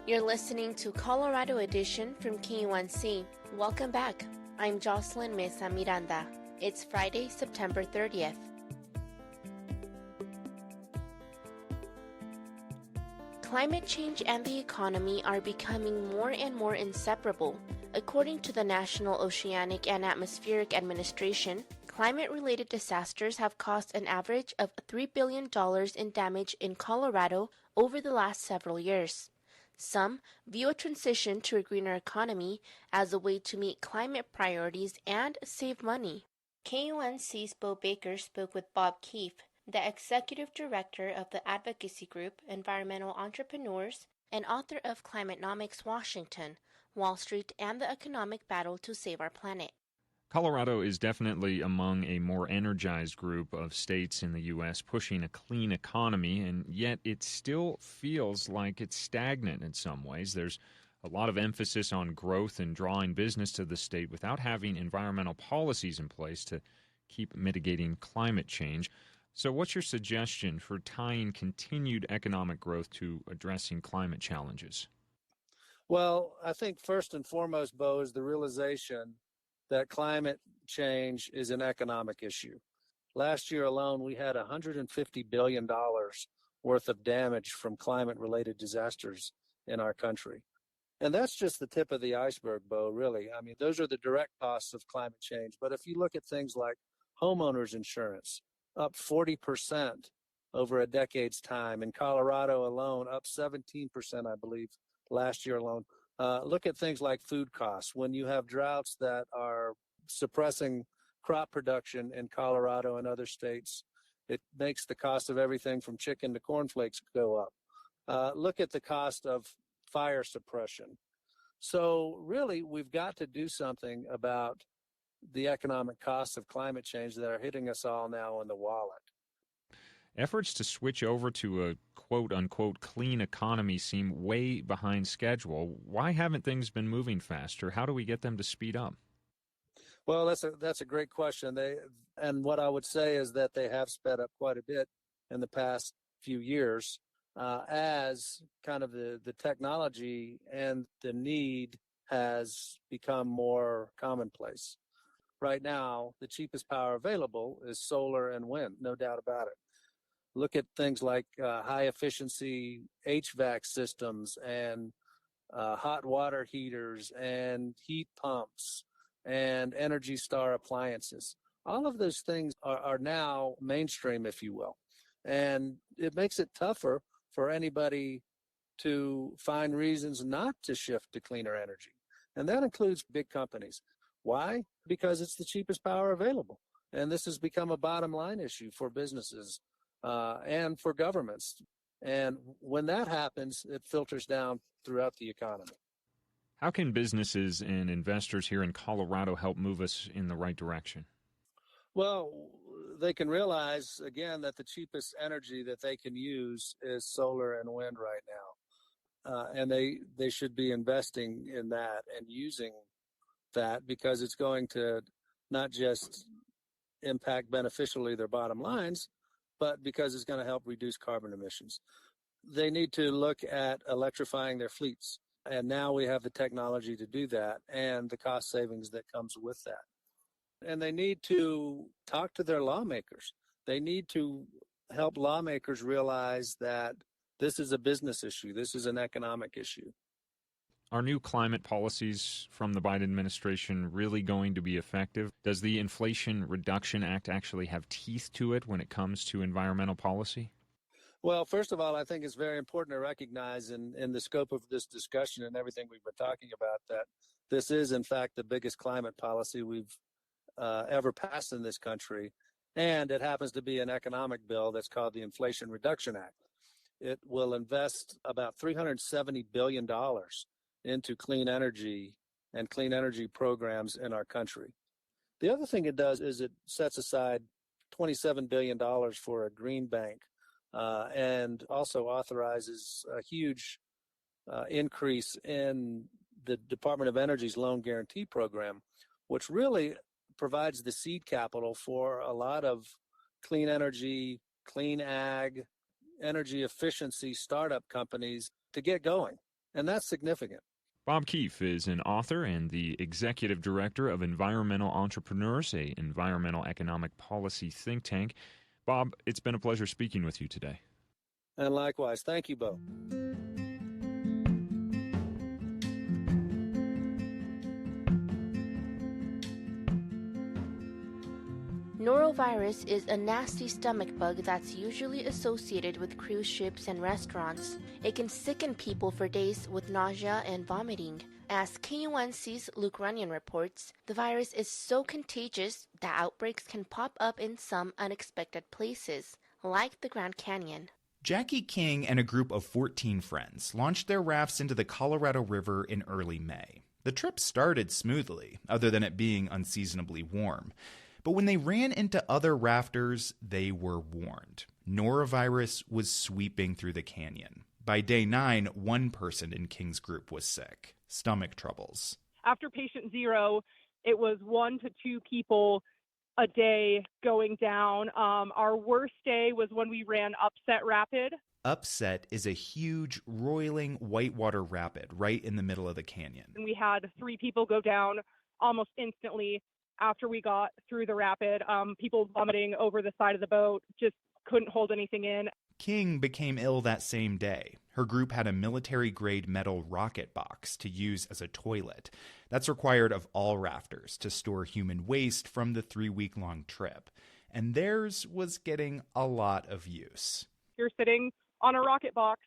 You're listening to Colorado Edition from KUNC. Welcome back. I'm Jocelyn Mesa Miranda. It's Friday, September 30th. Climate change and the economy are becoming more and more inseparable. According to the National Oceanic and Atmospheric Administration, climate-related disasters have cost an average of $3 billion in damage in Colorado over the last several years. Some view a transition to a greener economy as a way to meet climate priorities and save money. KUNC's Bo Baker spoke with Bob Keefe, the executive director of the advocacy group Environmental Entrepreneurs and author of Climatenomics Washington, Wall Street, and the Economic Battle to Save Our Planet. Colorado is definitely among a more energized group of states in the U.S. pushing a clean economy, and yet it still feels like it's stagnant in some ways. There's a lot of emphasis on growth and drawing business to the state without having environmental policies in place to keep mitigating climate change. So what's your suggestion for tying continued economic growth to addressing climate challenges? Well, I think first and foremost, Bo, is the realization that climate change is an economic issue. Last year alone, we had $150 billion worth of damage from climate-related disasters in our country. And that's just the tip of the iceberg, Bo, really. I mean, those are the direct costs of climate change. But if you look at things like homeowners insurance, up 40% over a decade's time. In Colorado alone, up 17%, I believe, last year alone. Look at things like food costs. When you have droughts that are suppressing crop production in Colorado and other states, it makes the cost of everything from chicken to cornflakes go up. Look at the cost of fire suppression. So really, we've got to do something about the economic costs of climate change that are hitting us all now in the wallet. Efforts to switch over to a quote-unquote clean economy seem way behind schedule. Why haven't things been moving faster? How do we get them to speed up? Well, that's a great question. And what I would say is that they have sped up quite a bit in the past few years as kind of the technology and the need has become more commonplace. Right now, the cheapest power available is solar and wind, no doubt about it. Look at things like high-efficiency HVAC systems and hot water heaters and heat pumps and Energy Star appliances. All of those things are now mainstream, if you will. And it makes it tougher for anybody to find reasons not to shift to cleaner energy. And that includes big companies. Why? Because it's the cheapest power available. And this has become a bottom line issue for businesses and for governments. And when that happens, it filters down throughout the economy. How can businesses and investors here in Colorado help move us in the right direction? Well, they can realize, again, that the cheapest energy that they can use is solar and wind right now. And they should be investing in that and using that because it's going to not just impact beneficially their bottom lines, but because it's going to help reduce carbon emissions. They need to look at electrifying their fleets. And now we have the technology to do that and the cost savings that comes with that. And they need to talk to their lawmakers. They need to help lawmakers realize that this is a business issue. This is an economic issue. Are new climate policies from the Biden administration really going to be effective? Does the Inflation Reduction Act actually have teeth to it when it comes to environmental policy? Well, first of all, I think it's very important to recognize in the scope of this discussion and everything we've been talking about that this is, in fact, the biggest climate policy we've ever passed in this country. And it happens to be an economic bill that's called the Inflation Reduction Act. It will invest about $370 billion into clean energy and clean energy programs in our country. The other thing it does is it sets aside $27 billion for a green bank and also authorizes a huge increase in the Department of Energy's loan guarantee program, which really provides the seed capital for a lot of clean energy, clean ag, energy efficiency startup companies to get going. And that's significant. Bob Keefe is an author and the executive director of Environmental Entrepreneurs, a environmental economic policy think tank. Bob, it's been a pleasure speaking with you today. And likewise, thank you both. Norovirus is a nasty stomach bug that's usually associated with cruise ships and restaurants. It can sicken people for days with nausea and vomiting. As KUNC's Luke Runyon reports, the virus is so contagious that outbreaks can pop up in some unexpected places, like the Grand Canyon. Jackie King and a group of 14 friends launched their rafts into the Colorado River in early May. The trip started smoothly, other than it being unseasonably warm. But when they ran into other rafters, they were warned. Norovirus was sweeping through the canyon. By day 9, one person in King's group was sick. Stomach troubles. After patient 0, it was 1 to 2 people a day going down. Our worst day was when we ran Upset Rapid. Upset is a huge, roiling whitewater rapid right in the middle of the canyon. And we had 3 people go down almost instantly after we got through the rapid. People vomiting over the side of the boat, just couldn't hold anything in. King became ill that same day. Her group had a military-grade metal rocket box to use as a toilet. That's required of all rafters to store human waste from the 3-week-long trip. And theirs was getting a lot of use. You're sitting on a rocket box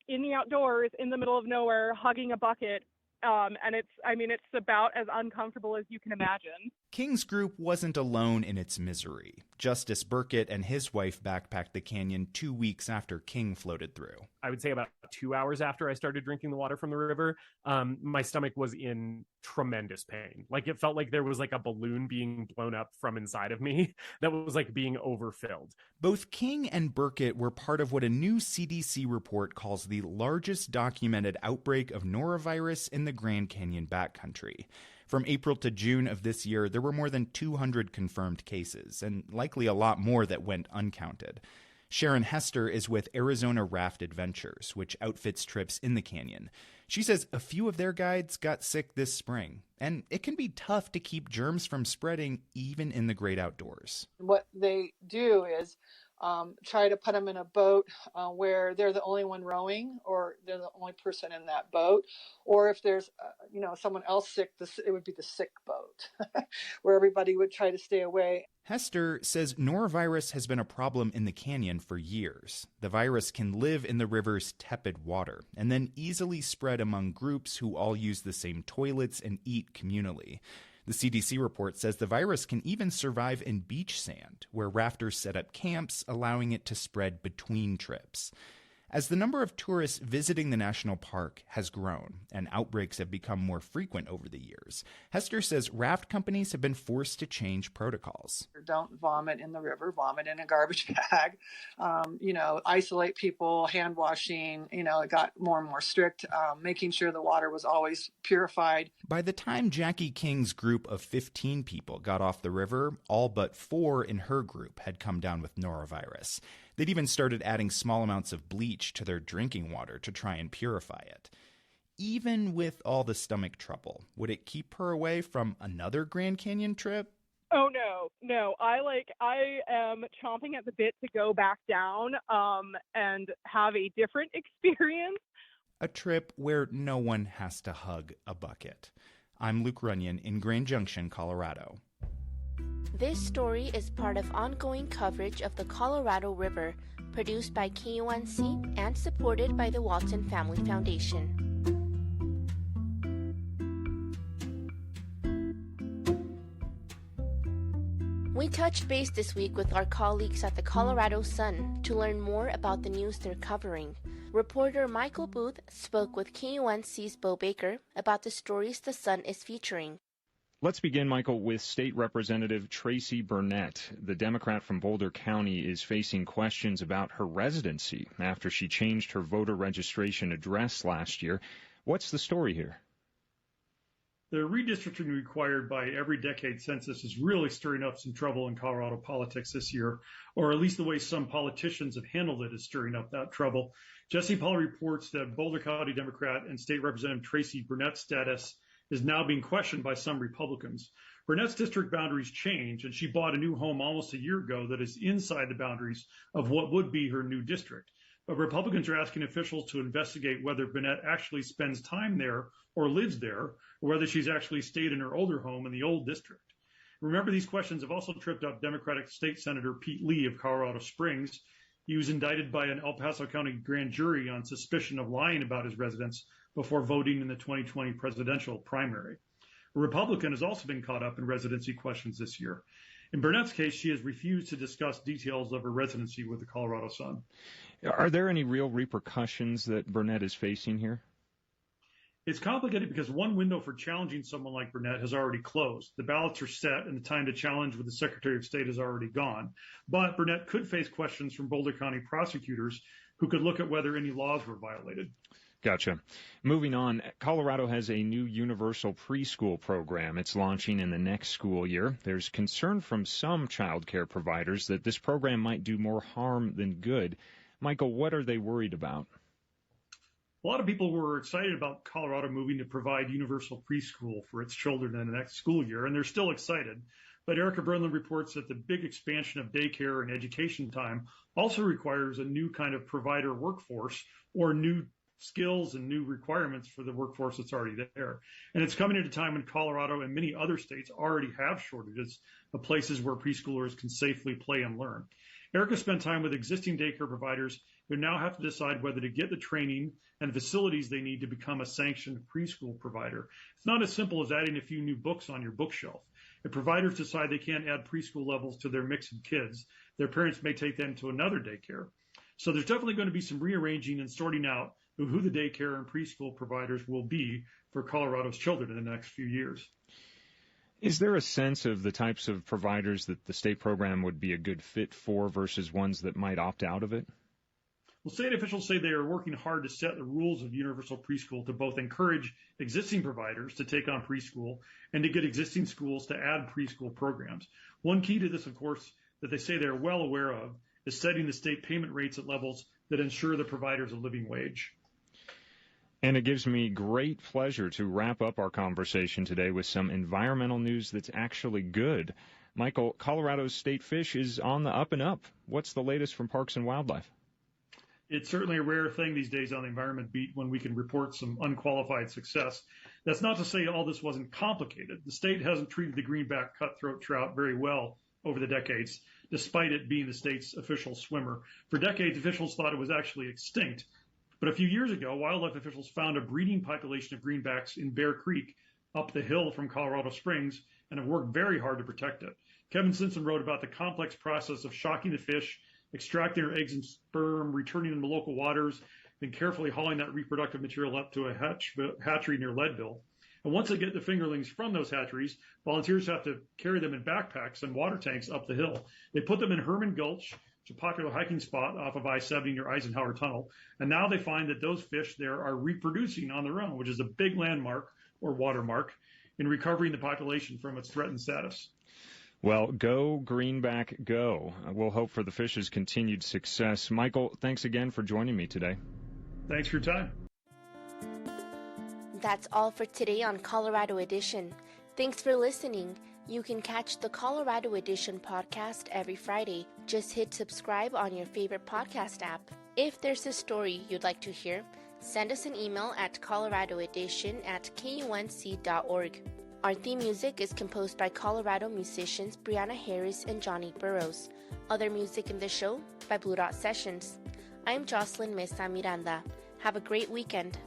in the outdoors, in the middle of nowhere, hugging a bucket. And it's about as uncomfortable as you can imagine. King's group wasn't alone in its misery. Justice Burkett and his wife backpacked the canyon 2 weeks after King floated through. I would say about 2 hours after I started drinking the water from the river, my stomach was in tremendous pain. Like it felt like there was like a balloon being blown up from inside of me that was like being overfilled. Both King and Burkett were part of what a new CDC report calls the largest documented outbreak of norovirus in the Grand Canyon backcountry. From April to June of this year, there were more than 200 confirmed cases, and likely a lot more that went uncounted. Sharon Hester is with Arizona Raft Adventures, which outfits trips in the canyon. She says a few of their guides got sick this spring, and it can be tough to keep germs from spreading even in the great outdoors. What they do is try to put them in a boat where they're the only one rowing, or they're the only person in that boat. Or if there's, someone else sick, it would be the sick boat where everybody would try to stay away. Hester says norovirus has been a problem in the canyon for years. The virus can live in the river's tepid water and then easily spread among groups who all use the same toilets and eat communally. The CDC report says the virus can even survive in beach sand, where rafters set up camps, allowing it to spread between trips. As the number of tourists visiting the national park has grown and outbreaks have become more frequent over the years, Hester says raft companies have been forced to change protocols. Don't vomit in the river, vomit in a garbage bag, isolate people, hand washing, it got more and more strict, making sure the water was always purified. By the time Jackie King's group of 15 people got off the river, all but 4 in her group had come down with norovirus. They'd even started adding small amounts of bleach to their drinking water to try and purify it. Even with all the stomach trouble, would it keep her away from another Grand Canyon trip? Oh, no. I am chomping at the bit to go back down and have a different experience. A trip where no one has to hug a bucket. I'm Luke Runyon in Grand Junction, Colorado. This story is part of ongoing coverage of the Colorado River, produced by KUNC and supported by the Walton Family Foundation. We touched base this week with our colleagues at the Colorado Sun to learn more about the news they're covering. Reporter Michael Booth spoke with KUNC's Bo Baker about the stories the Sun is featuring. Let's begin, Michael, with State Representative Tracy Burnett. The Democrat from Boulder County is facing questions about her residency after she changed her voter registration address last year. What's the story here? The redistricting required by every decade census is really stirring up some trouble in Colorado politics this year, or at least the way some politicians have handled it is stirring up that trouble. Jesse Paul reports that Boulder County Democrat and State Representative Tracy Burnett's status is now being questioned by some Republicans. Burnett's district boundaries change, and she bought a new home almost a year ago that is inside the boundaries of what would be her new district. But Republicans are asking officials to investigate whether Burnett actually spends time there or lives there, or whether she's actually stayed in her older home in the old district. Remember, these questions have also tripped up Democratic State Senator Pete Lee of Colorado Springs. He was indicted by an El Paso County grand jury on suspicion of lying about his residence before voting in the 2020 presidential primary. A Republican has also been caught up in residency questions this year. In Burnett's case, she has refused to discuss details of her residency with the Colorado Sun. Are there any real repercussions that Burnett is facing here? It's complicated because one window for challenging someone like Burnett has already closed. The ballots are set and the time to challenge with the Secretary of State is already gone. But Burnett could face questions from Boulder County prosecutors who could look at whether any laws were violated. Gotcha. Moving on, Colorado has a new universal preschool program. It's launching in the next school year. There's concern from some child care providers that this program might do more harm than good. Michael, what are they worried about? A lot of people were excited about Colorado moving to provide universal preschool for its children in the next school year, and they're still excited. But Erica Burnlin reports that the big expansion of daycare and education time also requires a new kind of provider workforce or new skills and new requirements for the workforce that's already there. And it's coming at a time when Colorado and many other states already have shortages of places where preschoolers can safely play and learn. Erica spent time with existing daycare providers who now have to decide whether to get the training and facilities they need to become a sanctioned preschool provider. It's not as simple as adding a few new books on your bookshelf. If providers decide they can't add preschool levels to their mix of kids, their parents may take them to another daycare. So there's definitely going to be some rearranging and sorting out of who the daycare and preschool providers will be for Colorado's children in the next few years. Is there a sense of the types of providers that the state program would be a good fit for versus ones that might opt out of it? Well, state officials say they are working hard to set the rules of universal preschool to both encourage existing providers to take on preschool and to get existing schools to add preschool programs. One key to this, of course, that they say they're well aware of is setting the state payment rates at levels that ensure the providers a living wage. And it gives me great pleasure to wrap up our conversation today with some environmental news that's actually good. Michael, Colorado's state fish is on the up and up. What's the latest from Parks and Wildlife? It's certainly a rare thing these days on the Environment Beat when we can report some unqualified success. That's not to say all this wasn't complicated. The state hasn't treated the greenback cutthroat trout very well over the decades, despite it being the state's official swimmer. For decades, officials thought it was actually extinct. But a few years ago, wildlife officials found a breeding population of greenbacks in Bear Creek up the hill from Colorado Springs and have worked very hard to protect it. Kevin Simpson wrote about the complex process of shocking the fish, extracting their eggs and sperm, returning them to local waters, then carefully hauling that reproductive material up to a hatchery near Leadville. And once they get the fingerlings from those hatcheries, volunteers have to carry them in backpacks and water tanks up the hill. They put them in Herman Gulch, a popular hiking spot off of I-70 near Eisenhower Tunnel. And now they find that those fish there are reproducing on their own, which is a big landmark or watermark in recovering the population from its threatened status. Well, go greenback, go. We'll hope for the fish's continued success. Michael, thanks again for joining me today. Thanks for your time. That's all for today on Colorado Edition. Thanks for listening. You can catch the Colorado Edition podcast every Friday. Just hit subscribe on your favorite podcast app. If there's a story you'd like to hear, send us an email at coloradoedition@kunc.org. Our theme music is composed by Colorado musicians Brianna Harris and Johnny Burrows. Other music in the show by Blue Dot Sessions. I'm Jocelyn Mesa Miranda. Have a great weekend.